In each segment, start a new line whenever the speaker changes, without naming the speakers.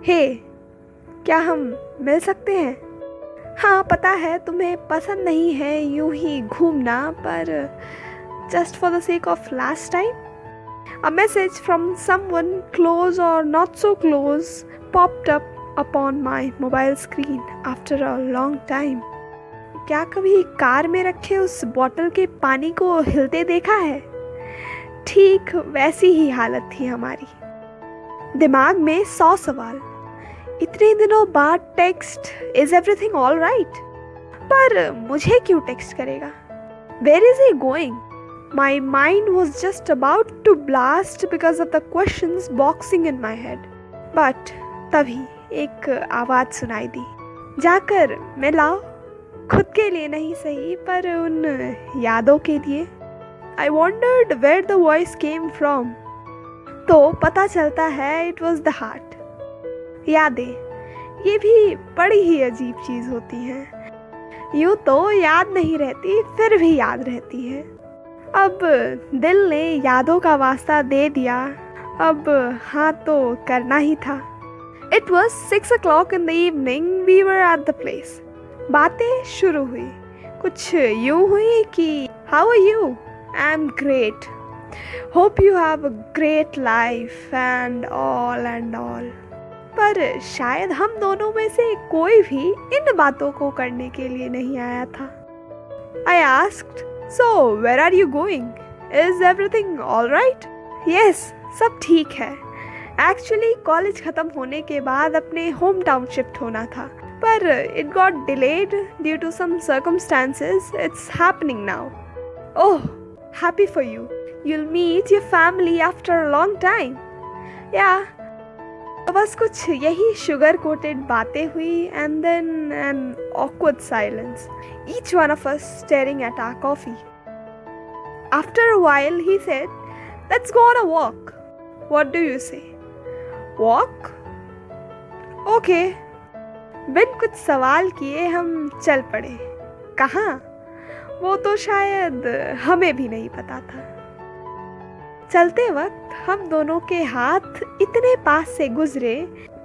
हे, क्या हम मिल सकते हैं? हाँ, पता है तुम्हें पसंद नहीं है यूं ही घूमना, पर just for the sake of last time a message from someone close or not so close popped up upon my mobile screen after a long time. क्या कभी कार में रखे उस बॉटल के पानी को हिलते देखा है? ठीक वैसी ही हालत थी हमारी। दिमाग में 100 सवाल। इतने दिनों बाद text, is everything all right? पर मुझे क्यों टेक्स्ट करेगा? Where is he going? My mind was just about to blast because of the questions boxing in my head. But तभी एक आवाज़ सुनाई दी। जाकर मिलाओ, खुद के लिए नहीं सही पर उन यादों के लिए। I wondered where the voice came from. तो पता चलता है it was the heart. यादें, ये भी बड़ी ही अजीब चीज़ होती हैं। यूँ तो याद नहीं रहती, फिर भी याद रहती है। अब दिल ने यादों का वास्ता दे दिया, अब हाँ तो करना ही था। It was 6 o'clock in the evening, we were at the place. बातें शुरू हुई, कुछ यूँ हुई कि How are you? I'm great. Hope you have a great life and all. पर शायद हम दोनों में से कोई भी इन बातों को करने के लिए नहीं आया था। I asked, So, where are you going? Is everything all right? Yes, सब ठीक है। Actually, कॉलेज ख़त्म होने के बाद अपने होम टाउन शिफ्ट होना था, पर it got delayed due to some circumstances. It's happening now. Oh, happy for you. You'll meet your family after a long time. Yeah. तो बस कुछ यही शुगर कोटेड बातें हुई and then an awkward silence. Each one of us staring at our coffee. After a while he said, Let's go on a walk. What do you say? Walk? Okay. बिन कुछ सवाल किए हम चल पड़े। कहाँ? वो तो शायद हमें भी नहीं पता था। चलते वक्त हम दोनों के हाथ इतने पास से गुजरे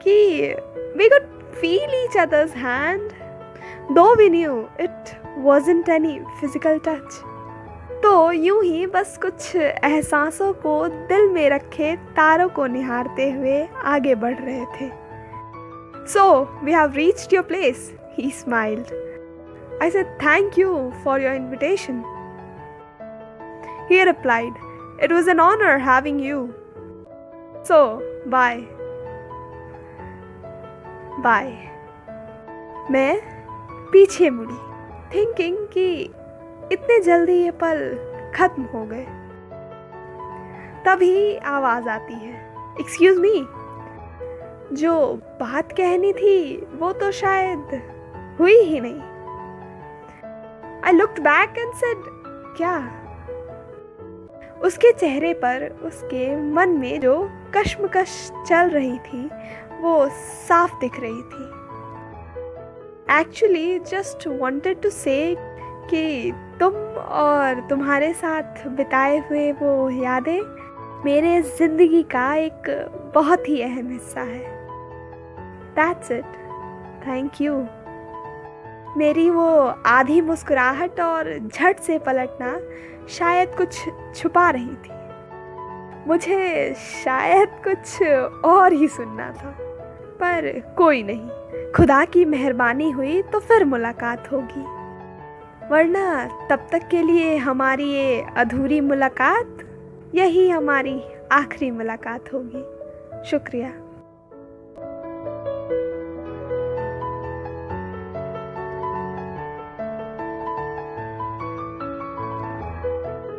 कि we could feel each other's hand, though we knew it wasn't any physical touch. तो यूं ही बस कुछ एहसासों को दिल में रखे तारों को निहारते हुए आगे बढ़ रहे थे। So, we have reached your place, he smiled. I said, Thank you for your invitation. He replied, It was an honor having you. So, bye. Bye. मैं पीछे मुड़ी, थिंकिंग कि इतने जल्दी ये पल खत्म हो गए। तभी आवाज़ आती है, एक्सक्यूज़ मी। जो बात कहनी थी वो तो शायद हुई ही नहीं। I looked back and said, क्या? उसके चेहरे पर, उसके मन में जो कश्मकश चल रही थी वो साफ दिख रही थी। Actually, just wanted to say कि तुम और तुम्हारे साथ बिताए हुए वो यादें मेरे ज़िंदगी का एक बहुत ही अहम हिस्सा है। That's it. Thank you. मेरी वो आधी मुस्कुराहट और झट से पलटना शायद कुछ छुपा रही थी। मुझे शायद कुछ और ही सुनना था, पर कोई नहीं। खुदा की मेहरबानी हुई तो फिर मुलाकात होगी, वरना तब तक के लिए हमारी ये अधूरी मुलाकात, यही हमारी आखिरी मुलाकात होगी। शुक्रिया।